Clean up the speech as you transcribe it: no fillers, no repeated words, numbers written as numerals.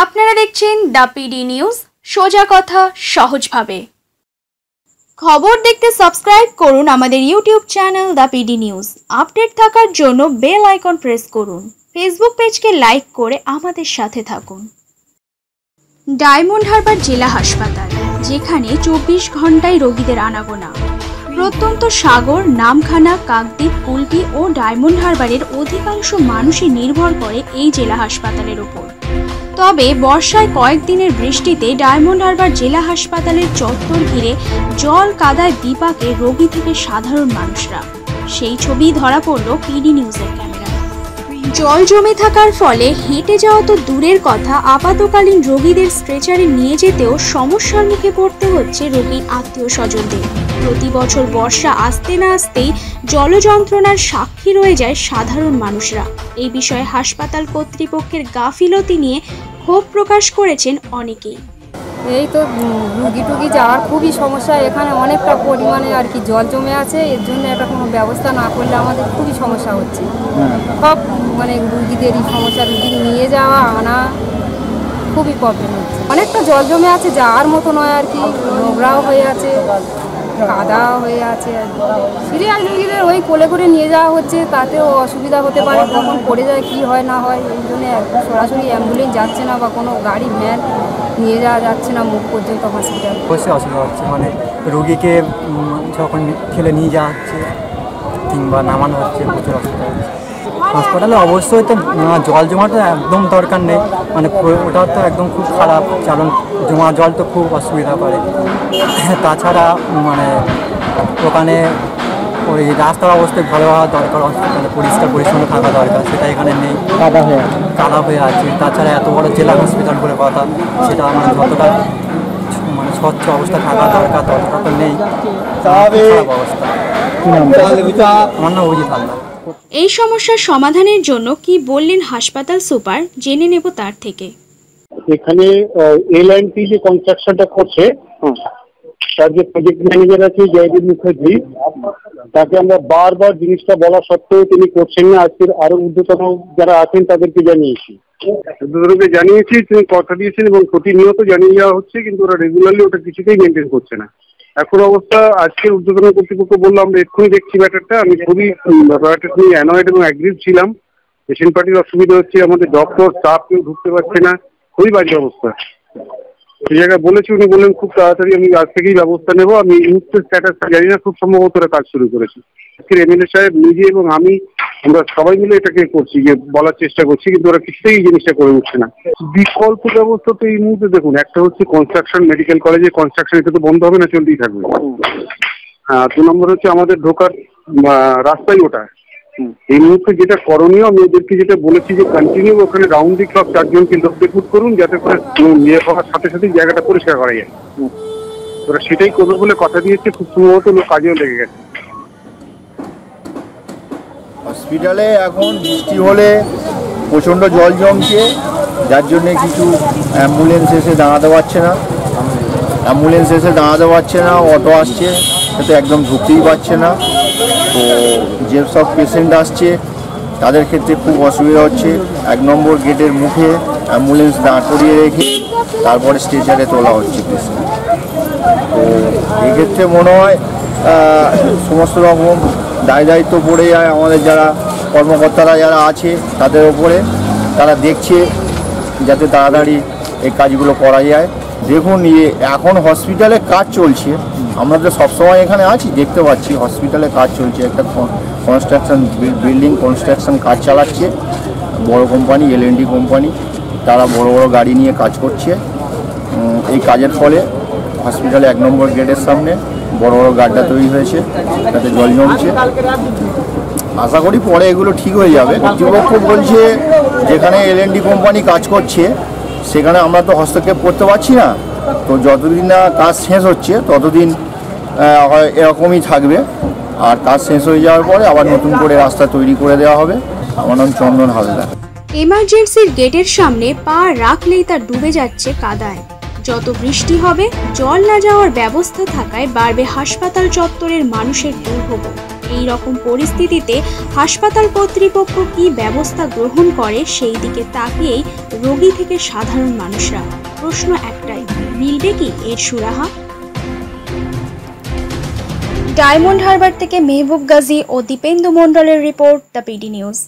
আপনারা দেখছেন the PD news, সোজা কথা সহজভাবে। খবর দেখতে সাবস্ক্রাইব করুন আমাদের YouTube channel the PD news. Update থাকার জন্য বেল আইকন প্রেস করুন। ফেসবুক পেজকে লাইক করে আমাদের সাথে থাকুন। ডায়মন্ড হারবার জেলা হাসপাতাল, যেখানে 24 ঘন্টায় রোগীদের আনাগোনা। প্রত্যন্ত সাগর, নামখানা, কাকদ্বীপ, কুলপি ও ডায়মন্ড হারবারের অধিকাংশ মানুষই নির্ভর করে এই জেলা হাসপাতালের উপর। তবে বর্ষায় কয়েকদিনের বৃষ্টিতে ডায়মন্ড হারবার জেলা হাসপাতালের চত্বর ঘিরে জল কাদায় বিপাকে রোগী থেকে সাধারণ মানুষরা। সেই ছবি ধরা পড়ল পিডি নিউজের ক্যামেরায়। জল জমে থাকার ফলে হেঁটে যাওয়া তো দূরের কথা, আপাতকালীন রোগীদের স্ট্রেচারে নিয়ে যেতেও সমস্যার মুখে পড়তে হচ্ছে রোগীর আত্মীয় স্বজনদের। প্রতি বছর বর্ষা আসতে না আসতেই জলযন্ত্রণার সাক্ষী রয়ে যায় সাধারণ মানুষরা। এই বিষয়ে হাসপাতাল কর্তৃপক্ষের গাফিলতি নিয়ে ক্ষোভ প্রকাশ করেছেন অনেকেই। এই তো রুগী টুগি যাওয়ার খুবই সমস্যা, এখানে অনেকটা পরিমাণে আর কি জল জমে আছে। এর জন্য একটা কোনো ব্যবস্থা না করলে আমাদের খুবই সমস্যা হচ্ছে। সব মানে রুগীদেরই সমস্যা, রুগী নিয়ে যাওয়া আনা খুবই প্রবলেম হচ্ছে। অনেকটা জল জমে আছে, যাওয়ার মতো নয় আর কি, নোংরাও হয়ে আছে, কাদা হয়ে আছে। সিরিয়াস রুগীদের ওই কোলে করে নিয়ে যাওয়া হচ্ছে, তাতেও অসুবিধা হতে পারে, কখন পড়ে যায় কী হয় না হয়। এই জন্য সরাসরি অ্যাম্বুলেন্স যাচ্ছে না বা কোনো গাড়ি ভ্যান নিয়ে যাওয়া যাচ্ছে না মুখ পর্যন্ত হসপিটাল। অবশ্যই অসুবিধা হচ্ছে, মানে রুগীকে যখন ঠেলে নিয়ে যাওয়া হচ্ছে কিংবা নামানো হচ্ছে, প্রচুর অসুবিধা হচ্ছে। হাসপাতালে অবশ্যই তো জল জমাটা একদম দরকার নেই, মানে ওটা তো একদম খুব খারাপ, কারণ জমা জল তো খুব অসুবিধা করে। তাছাড়া মানে ওখানে ওই রাস্তার অবস্থায় ভালো হওয়া দরকার, হসপিটালে পরিষ্কার পরিচ্ছন্ন থাকা দরকার, সেটা এখানে নেই, কাদা হয়ে আছে। তাছাড়া এত বড় জেলা হসপিটাল বলে কথা, সেটা আমার যতটা মানে স্বচ্ছ অবস্থা থাকা দরকার ততটা তো নেই, খারাপ অবস্থা। আমার নাম অভিজিৎ হালদার। এই সমস্যার সমাধানের জন্য কি বললেন হাসপাতাল সুপার, জেনে নেব তার থেকে। এখানে এল&টি যে কনস্ট্রাকশনটা করছে, তার যে প্রজেক্ট ম্যানেজার আছে জয়দীপ মুখার্জি, তাকে আমরা বারবার জিনিসটা বলা সত্ত্বেও তিনি করছেন না। আজকের আরো ঊর্ধ্বতন যারা আছেন তাদেরকে জানিয়েছি, তিনি কথা দিয়েছেন এবং প্রতিনিয়ত জানিয়ে যাওয়া হচ্ছে, কিন্তু ওরা রেগুলারলি ওটা কিছুতেই মেনটেন করছে না। এখন অবস্থা আজকের ঊর্ধ্বতন কর্তৃপক্ষ বললো আমরা এক্ষুনি দেখছি ব্যাপারটা। আমি খুবই ব্যাপারটা নিয়ে অ্যানয়েড এবং অ্যাগ্রিভ ছিলাম। পেশেন্ট পার্টির অসুবিধা হচ্ছে, আমাদের ডক্টর স্টাফ কেউ ঢুকতে পারছে না, খুবই বাজে অবস্থা। সেই জায়গায় বলেছি, উনি বললেন খুব তাড়াতাড়ি আমি আজ থেকেই ব্যবস্থা নেবো। আমি এই মুহূর্তে স্ট্যাটাসটা জানি না, খুব সম্ভবত ওরা কাজ শুরু করেছে। আজকের এমএলএ সাহেব নিজে এবং আমরা সবাই মিলে এটাকে করছি, যে বলার চেষ্টা করছি, কিন্তু ওরা কিছুতেই এই জিনিসটা করে উঠছে না। বিকল্প ব্যবস্থা তো এই মুহূর্তে দেখুন, একটা হচ্ছে কনস্ট্রাকশন, মেডিকেল কলেজের কনস্ট্রাকশন, এটা তো বন্ধ হবে না, চলতেই থাকবে। 2 নম্বর হচ্ছে আমাদের ঢোকার রাস্তাই ওটা। এই মুহূর্তে যেটা করণীয়, আমি ওদেরকে যেটা বলেছি যে কন্টিনিউ ওখানে রাউন্ড দি ক্লক 4 জনকে লোক রিক্রুট করুন, যাতে করে নিয়ে হওয়ার সাথে সাথে জায়গাটা পরিষ্কার করা যায়। ওরা সেটাই করবে বলে কথা দিয়েছে, খুব সম্ভবত লোক কাজেও লেগে গেছে। হসপিটালে এখন বৃষ্টি হলে প্রচণ্ড জল জমছে, যার জন্যে কিছু অ্যাম্বুলেন্স এসে দাঁড়াতে পারছে না, অটো আসছে সেটা একদম ঢুকতেই পারছে না। তো যেসব পেশেন্ট আসছে তাদের ক্ষেত্রে খুব অসুবিধা হচ্ছে। 1 নম্বর গেটের মুখে অ্যাম্বুলেন্স দাঁড় করিয়ে রেখে তারপরে স্ট্রেচারে তোলা হচ্ছে পেশেন্ট। তো এক্ষেত্রে মনে হয় সমস্ত রকম দায়িত্ব পড়ে যায় আমাদের যারা কর্মকর্তারা যারা আছে তাদের ওপরে। তারা দেখছে যাতে তাড়াতাড়ি এই কাজগুলো করা যায়। দেখুন, এখন হসপিটালে কাজ চলছে, আমরা তো সবসময় এখানে আছি, দেখতে পাচ্ছি হসপিটালে কাজ চলছে। একটা কনস্ট্রাকশন, বিল্ডিং কনস্ট্রাকশন কাজ চালাচ্ছে বড় কোম্পানি, এল&টি কোম্পানি। তারা বড় বড় গাড়ি নিয়ে কাজ করছে। এই কাজের ফলে হসপিটালে 1 নম্বর গেটের সামনে বড় বড় গাড্ডা তৈরি হয়েছে, তাতে জল জমছে। আশা করি পরে এগুলো ঠিক হয়ে যাবে। কর্তৃপক্ষ বলছে যেখানে এল&টি কোম্পানি কাজ করছে সেখানে আমরা তো হস্তক্ষেপ করতে পারছি না, তো যতদিন না কাজ শেষ হচ্ছে ততদিন এরকমই থাকবে। আর কাজ শেষ হয়ে যাওয়ার পরে আবার নতুন করে রাস্তা তৈরি করে দেওয়া হবে। আমার নাম চন্দন হালদার। এমার্জেন্সির গেটের সামনে পা রাখলেই তা ডুবে যাচ্ছে কাদায়। যত বৃষ্টি হবে জল না যাওয়ার ব্যবস্থা থাকায় বাড়বে হাসপাতাল চত্বরের মানুষের দুর্ভোগ। এই রকম পরিস্থিতিতে হাসপাতাল কর্তৃপক্ষ কী ব্যবস্থা গ্রহণ করে সেই দিকে তাকিয়েই রোগী থেকে সাধারণ মানুষরা। প্রশ্ন একটাই, মিলবে কি এর সুরাহা? ডায়মন্ড হারবার থেকে মেহবুব গাজী ও দীপেন্দু মণ্ডলের রিপোর্ট, দ্য পিডি নিউজ।